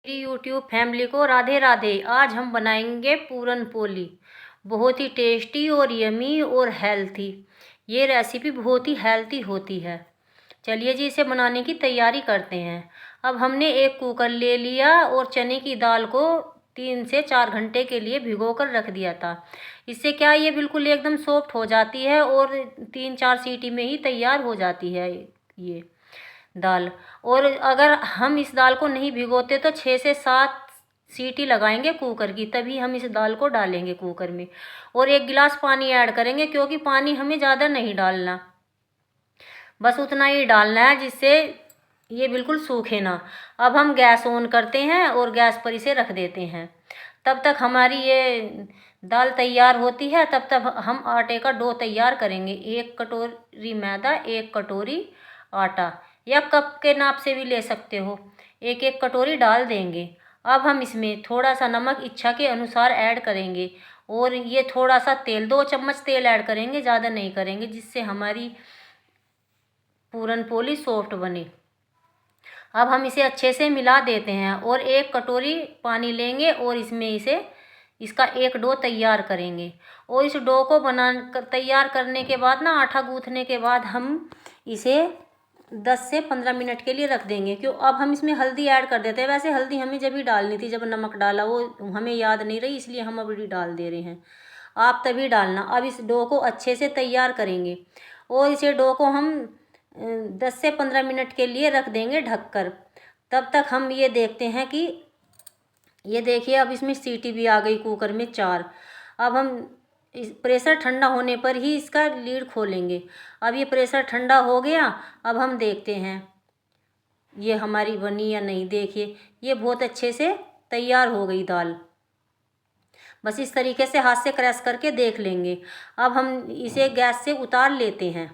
मेरी YouTube family को राधे राधे। आज हम बनाएंगे पूरन पोली। बहुत ही टेस्टी और यमी और हेल्थी। ये रेसिपी बहुत ही हेल्थी होती है। चलिए जी, इसे बनाने की तैयारी करते हैं। अब हमने एक कुकर ले लिया और चने की दाल को 3 से 4 घंटे के लिए भिगो कर रख दिया था। इससे क्या, ये बिल्कुल एकदम सॉफ्ट हो जाती है और 3-4 सीटी में ही तैयार हो जाती है ये दाल। और अगर हम इस दाल को नहीं भिगोते तो 6 से 7 सीटी लगाएंगे कुकर की, तभी हम इस दाल को डालेंगे कुकर में। और 1 गिलास पानी ऐड करेंगे, क्योंकि पानी हमें ज़्यादा नहीं डालना, बस उतना ही डालना है जिससे ये बिल्कुल सूखे ना। अब हम गैस ऑन करते हैं और गैस पर इसे रख देते हैं। तब तक हमारी ये दाल तैयार होती है, तब तक हम आटे का डो तैयार करेंगे। 1 कटोरी मैदा, 1 कटोरी आटा, या कप के नाप से भी ले सकते हो। 1-1 कटोरी डाल देंगे। अब हम इसमें थोड़ा सा नमक इच्छा के अनुसार ऐड करेंगे। और ये थोड़ा सा तेल, 2 चम्मच तेल ऐड करेंगे, ज़्यादा नहीं करेंगे, जिससे हमारी पूरन पोली सॉफ्ट बने। अब हम इसे अच्छे से मिला देते हैं और 1 कटोरी पानी लेंगे और इसमें इसका एक डो तैयार करेंगे। और इस डो को तैयार करने के बाद ना, आटा गूँथने के बाद हम इसे 10 से 15 मिनट के लिए रख देंगे। क्यों, अब हम इसमें हल्दी ऐड कर देते हैं। वैसे हल्दी हमें जब ही डालनी थी, जब नमक डाला, वो हमें याद नहीं रही, इसलिए हम अभी डाल दे रहे हैं। आप तभी डालना। अब इस डो को अच्छे से तैयार करेंगे और इसे डो को हम 10 से 15 मिनट के लिए रख देंगे ढककर। तब तक हम ये देखते हैं कि ये देखिए, अब इसमें सीटी भी आ गई कुकर में 4। अब हम इस प्रेशर ठंडा होने पर ही इसका लीड खोलेंगे। अब ये प्रेशर ठंडा हो गया। अब हम देखते हैं ये हमारी बनी या नहीं। देखिए, ये बहुत अच्छे से तैयार हो गई दाल। बस इस तरीके से हाथ से क्रैश करके देख लेंगे। अब हम इसे गैस से उतार लेते हैं।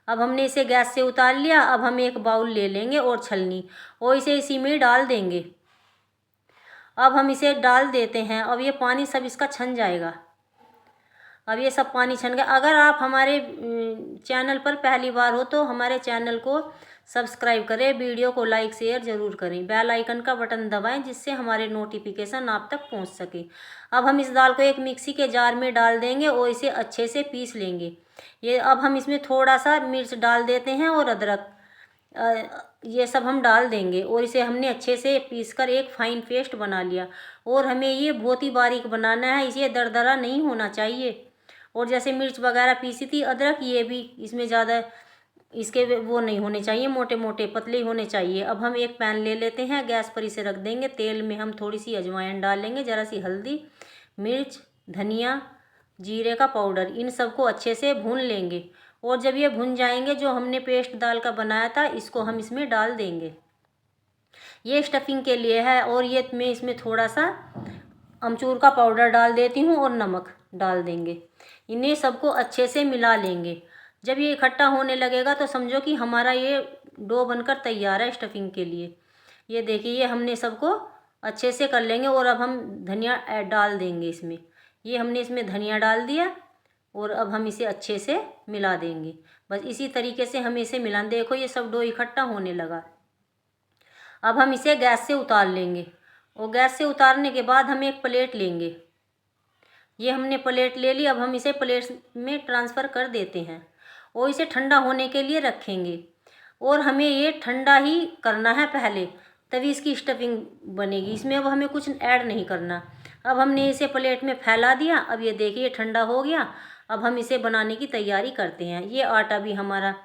अब हमने इसे गैस से उतार लिया। अब हम एक बाउल ले लेंगे और छलनी, और इसे इसी में डाल देंगे। अब हम इसे डाल देते हैं। अब ये पानी सब इसका छन जाएगा। अब ये सब पानी छन गया। अगर आप हमारे चैनल पर पहली बार हो तो हमारे चैनल को सब्सक्राइब करें, वीडियो को लाइक शेयर ज़रूर करें, बेल आइकन का बटन दबाएं, जिससे हमारे नोटिफिकेशन आप तक पहुंच सके। अब हम इस दाल को एक मिक्सी के जार में डाल देंगे और इसे अच्छे से पीस लेंगे। ये अब हम इसमें थोड़ा सा मिर्च डाल देते हैं और अदरक, ये सब हम डाल देंगे और इसे हमने अच्छे से पीसकर एक फाइन पेस्ट बना लिया। और हमें ये बहुत ही बारीक बनाना है, इसे दरदरा नहीं होना चाहिए। और जैसे मिर्च वगैरह पीसी थी, अदरक, ये भी इसमें ज़्यादा इसके वो नहीं होने चाहिए, मोटे मोटे पतले होने चाहिए। अब हम एक पैन ले लेते हैं, गैस पर इसे रख देंगे। तेल में हम थोड़ी सी अजवाइन डाल लेंगे, ज़रा सी हल्दी, मिर्च, धनिया, जीरे का पाउडर, इन सबको अच्छे से भून लेंगे। और जब ये भुन जाएंगे, जो हमने पेस्ट दाल का बनाया था, इसको हम इसमें डाल देंगे। ये स्टफिंग के लिए है। और ये मैं इसमें थोड़ा सा अमचूर का पाउडर डाल देती हूँ और नमक डाल देंगे। इन्हें सबको अच्छे से मिला लेंगे। जब ये इकट्ठा होने लगेगा तो समझो कि हमारा ये डो बनकर तैयार है स्टफिंग के लिए। ये देखिए, ये हमने सबको अच्छे से कर लेंगे। और अब हम धनिया डाल देंगे इसमें। ये हमने इसमें धनिया डाल दिया और अब हम इसे अच्छे से मिला देंगे। बस इसी तरीके से हमें इसे मिलाना। देखो, ये सब डो इकट्ठा होने लगा। अब हम इसे गैस से उतार लेंगे। और गैस से उतारने के बाद हम एक प्लेट लेंगे। ये हमने प्लेट ले ली। अब हम इसे प्लेट में ट्रांसफ़र कर देते हैं और इसे ठंडा होने के लिए रखेंगे। और हमें ये ठंडा ही करना है पहले, तभी इसकी स्टफिंग बनेगी। इसमें अब हमें कुछ ऐड नहीं करना। अब हमने इसे प्लेट में फैला दिया। अब ये देखिए, ठंडा हो गया। अब हम इसे बनाने की तैयारी करते हैं। ये आटा भी हमारा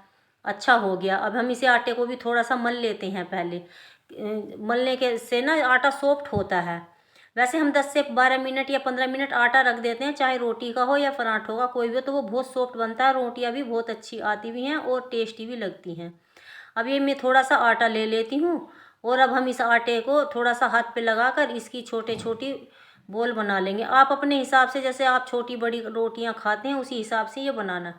अच्छा हो गया। अब हम इसे आटे को भी थोड़ा सा मल लेते हैं पहले। मलने के से ना आटा सॉफ्ट होता है। वैसे हम 10 से 12 मिनट या 15 मिनट आटा रख देते हैं, चाहे रोटी का हो या पराठों का, कोई भी हो, तो वो बहुत सॉफ्ट बनता है। रोटियां भी बहुत अच्छी आती भी हैं और टेस्टी भी लगती हैं। अब ये मैं थोड़ा सा आटा ले लेती हूँ और अब हम इस आटे को थोड़ा सा हाथ पे लगाकर इसकी छोटे छोटी बोल बना लेंगे। आप अपने हिसाब से, जैसे आप छोटी बड़ी रोटियां खाते हैं, उसी हिसाब से ये बनाना।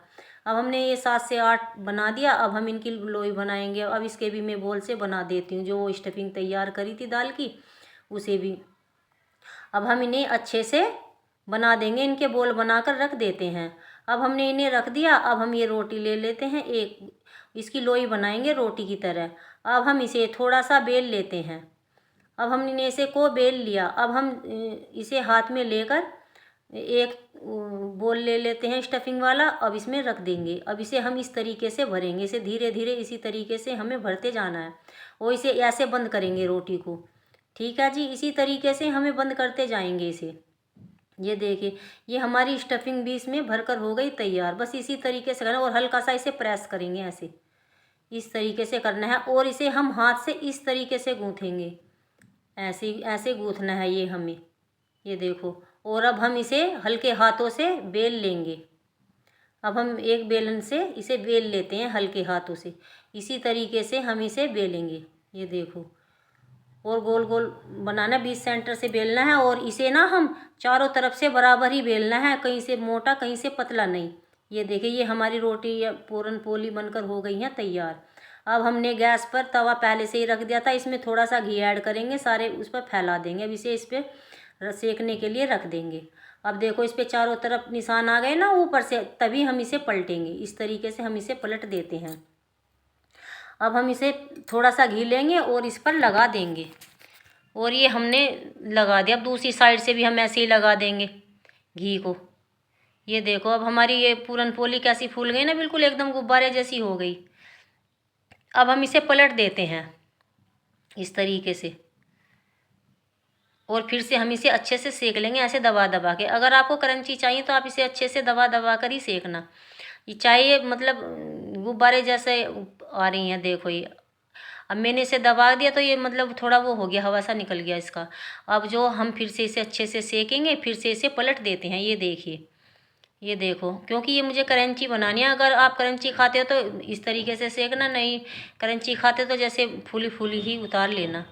अब हमने ये 7 से 8 बना दिया। अब हम इनकी लोई बनाएंगे। अब इसके भी मैं बोल से बना देती हूँ, जो वो स्टफिंग तैयार करी थी दाल की, उसे भी। अब हम इन्हें अच्छे से बना देंगे, इनके बोल बनाकर रख देते हैं। अब हमने इन्हें रख दिया। अब हम ये रोटी ले लेते हैं, एक इसकी लोई बनाएंगे रोटी की तरह। अब हम इसे थोड़ा सा बेल लेते हैं अब हमने इसे को बेल लिया। अब हम इसे हाथ में लेकर एक बोल ले लेते हैं स्टफिंग वाला। अब इसमें रख देंगे। अब इसे हम इस तरीके से भरेंगे। इसे धीरे धीरे इसी तरीके से हमें भरते जाना है और इसे ऐसे बंद करेंगे रोटी को। ठीक है जी, इसी तरीके से हमें बंद करते जाएंगे इसे। ये देखिए, ये हमारी स्टफिंग भी इसमें भरकर हो गई तैयार। बस इसी तरीके से करना और हल्का सा इसे प्रेस करेंगे ऐसे, इस तरीके से करना है। और इसे हम हाथ से इस तरीके से गूँथेंगे, ऐसे ऐसे गूँथना है ये हमें। ये देखो, और अब हम इसे हल्के हाथों से बेल लेंगे। अब हम एक बेलन से इसे बेल लेते हैं हल्के हाथों से। इसी तरीके से हम इसे बेलेंगे। ये देखो, और गोल गोल बनाना, बीच सेंटर से बेलना है। और इसे ना हम चारों तरफ से बराबर ही बेलना है, कहीं से मोटा कहीं से पतला नहीं। ये देखिए, ये हमारी रोटी या पूरन पोली बनकर हो गई है तैयार। अब हमने गैस पर तवा पहले से ही रख दिया था, इसमें थोड़ा सा घी ऐड करेंगे, सारे उस पर फैला देंगे। अब इसे इस पर सेकने के लिए रख देंगे। अब देखो, इस पर चारों तरफ निशान आ गए ना ऊपर से, तभी हम इसे पलटेंगे। इस तरीके से हम इसे पलट देते हैं। अब हम इसे थोड़ा सा घी लेंगे और इस पर लगा देंगे। और ये हमने लगा दिया। अब दूसरी साइड से भी हम ऐसे ही लगा देंगे घी को। ये देखो, अब हमारी ये पूरन पोली कैसी फूल गई ना, बिल्कुल एकदम गुब्बारे जैसी हो गई। अब हम इसे पलट देते हैं इस तरीके से, और फिर से हम इसे अच्छे से सेक लेंगे ऐसे दबा दबा के। अगर आपको क्रंची चाहिए तो आप इसे अच्छे से दबा दबा कर ही सेकना। ये चाहिए मतलब गुब्बारे जैसे आ रही हैं, देखो ये। अब मैंने इसे दबा दिया तो ये मतलब थोड़ा वो हो गया, हवा सा निकल गया इसका। अब जो हम फिर से इसे अच्छे से सेकेंगे, फिर से इसे पलट देते हैं। ये देखिए, ये देखो, क्योंकि ये मुझे क्रंची बनानी है। अगर आप क्रंची खाते हो तो इस तरीके से सेकना, नहीं क्रंची खाते तो जैसे फूली फूली ही उतार लेना।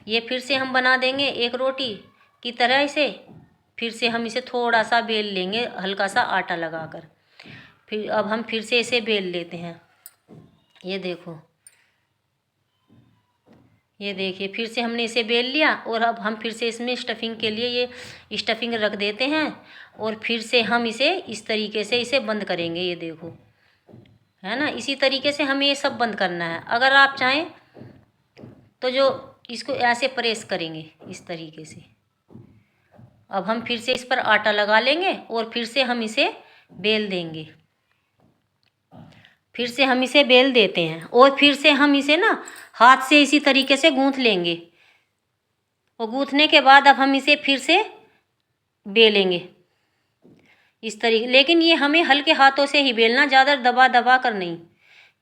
ये फिर से हम बना देंगे एक रोटी की तरह इसे। फिर से हम इसे थोड़ा सा बेल लेंगे हल्का सा आटा लगाकर। फिर अब हम फिर से इसे बेल लेते हैं। ये देखो, ये देखिए, फिर से हमने इसे बेल लिया। और अब हम फिर से इसमें स्टफिंग के लिए ये स्टफिंग रख देते हैं। और फिर से हम इसे इस तरीके से इसे बंद करेंगे। ये देखो, है ना, इसी तरीके से हमें ये सब बंद करना है। अगर आप चाहें तो जो इसको ऐसे प्रेस करेंगे इस तरीके से। अब हम फिर से इस पर आटा लगा लेंगे और फिर से हम इसे बेल देंगे। फिर से हम इसे बेल देते हैं और फिर से हम इसे ना हाथ से इसी तरीके से गूंथ लेंगे। और गूंथने के बाद अब हम इसे फिर से बेलेंगे इस तरीके। लेकिन ये हमें हल्के हाथों से ही बेलना, ज़्यादा दबा दबा कर नहीं।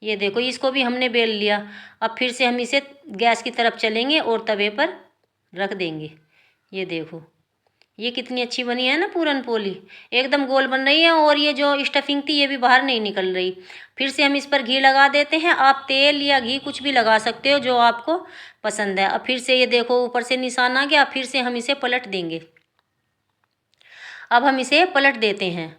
ये देखो, इसको भी हमने बेल लिया। अब फिर से हम इसे गैस की तरफ चलेंगे और तवे पर रख देंगे। ये देखो, ये कितनी अच्छी बनी है ना पूरन पोली, एकदम गोल बन रही है। और ये जो स्टफिंग थी ये भी बाहर नहीं निकल रही। फिर से हम इस पर घी लगा देते हैं। आप तेल या घी कुछ भी लगा सकते हो जो आपको पसंद है। अब फिर से ये देखो, ऊपर से निशान आ गया। फिर से हम इसे पलट देंगे। अब हम इसे पलट देते हैं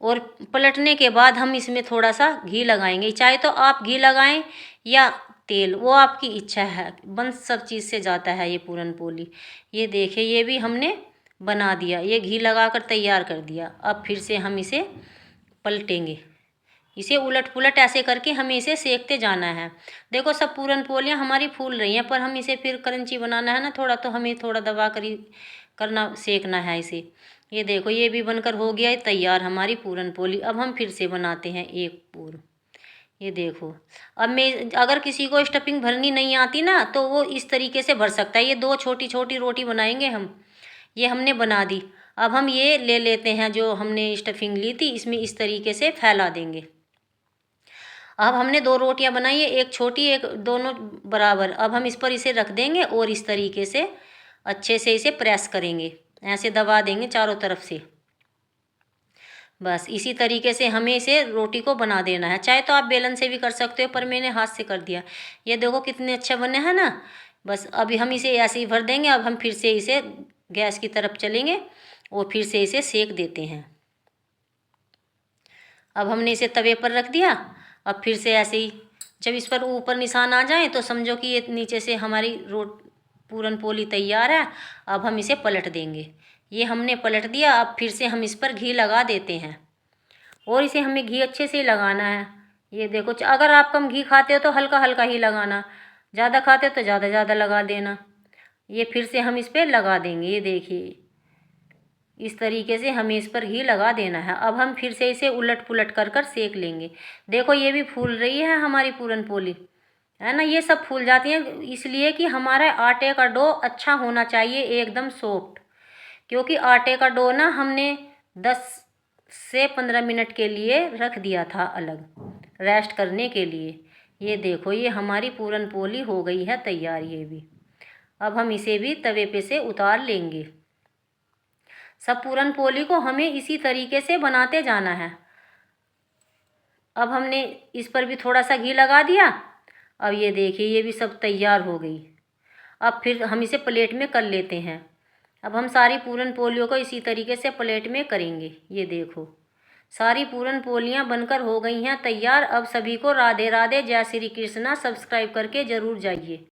और पलटने के बाद हम इसमें थोड़ा सा घी लगाएंगे। चाहे तो आप घी लगाएं या तेल, वो आपकी इच्छा है। बन सब चीज़ से जाता है ये पूरन पोली। ये देखिए, ये भी हमने बना दिया, ये घी लगाकर तैयार कर दिया। अब फिर से हम इसे पलटेंगे। इसे उलट पुलट ऐसे करके हमें इसे सेकते जाना है। देखो, सब पूरन पोलियाँ हमारी फूल रही हैं, पर हम इसे फिर क्रंची बनाना है ना थोड़ा, तो हमें थोड़ा दबा कर ही करना, सेकना है इसे। ये देखो, ये भी बनकर हो गया है तैयार हमारी पूरन पोली। अब हम फिर से बनाते हैं एक पूर। ये देखो, अब मैं अगर किसी को स्टफिंग भरनी नहीं आती ना तो वो इस तरीके से भर सकता है। ये दो छोटी छोटी रोटी बनाएंगे हम। ये हमने बना दी। अब हम ये ले लेते हैं जो हमने स्टफिंग ली थी, इसमें इस तरीके से फैला देंगे। अब हमने दो रोटियां बनाई है, एक छोटी एक दोनों बराबर। अब हम इस पर इसे रख देंगे और इस तरीके से अच्छे से इसे प्रेस करेंगे, ऐसे दबा देंगे चारों तरफ से। बस इसी तरीके से हमें इसे रोटी को बना देना है। चाहे तो आप बेलन से भी कर सकते हो, पर मैंने हाथ से कर दिया। ये देखो कितने अच्छे बने हैं ना। बस अभी हम इसे ऐसे ही भर देंगे। अब हम फिर से इसे गैस की तरफ चलेंगे और फिर से इसे सेक देते हैं। अब हमने इसे तवे पर रख दिया। अब फिर से ऐसे ही जब इस पर ऊपर निशान आ जाए तो समझो कि ये नीचे से हमारी पूरन पोली तैयार है। अब हम इसे पलट देंगे। ये हमने पलट दिया। अब फिर से हम इस पर घी लगा देते हैं और इसे हमें घी अच्छे से लगाना है। ये देखो, अगर आप कम घी खाते हो तो हल्का हल्का ही लगाना, ज़्यादा खाते हो तो ज़्यादा ज़्यादा लगा देना। ये फिर से हम इस पर लगा देंगे। ये देखिए, इस तरीके से हमें इस पर घी लगा देना है। अब हम फिर से इसे उलट पुलट कर कर सेक लेंगे। देखो ये भी फूल रही है हमारी पूरन पोली, है ना। ये सब फूल जाती हैं इसलिए कि हमारे आटे का डो अच्छा होना चाहिए, एकदम सॉफ्ट। क्योंकि आटे का डो ना हमने 10 से 15 मिनट के लिए रख दिया था अलग, रेस्ट करने के लिए। ये देखो ये हमारी पूरन पोली हो गई है तैयार ये भी। अब हम इसे भी तवे पे से उतार लेंगे। सब पूरन पोली को हमें इसी तरीके से बनाते जाना है। अब हमने इस पर भी थोड़ा सा घी लगा दिया। अब ये देखिए ये भी सब तैयार हो गई। अब फिर हम इसे प्लेट में कर लेते हैं। अब हम सारी पूरन पोलियों को इसी तरीके से प्लेट में करेंगे। ये देखो सारी पूरन पोलियाँ बनकर हो गई हैं तैयार। अब सभी को राधे राधे, जय श्री कृष्णा। सब्सक्राइब करके ज़रूर जाइए।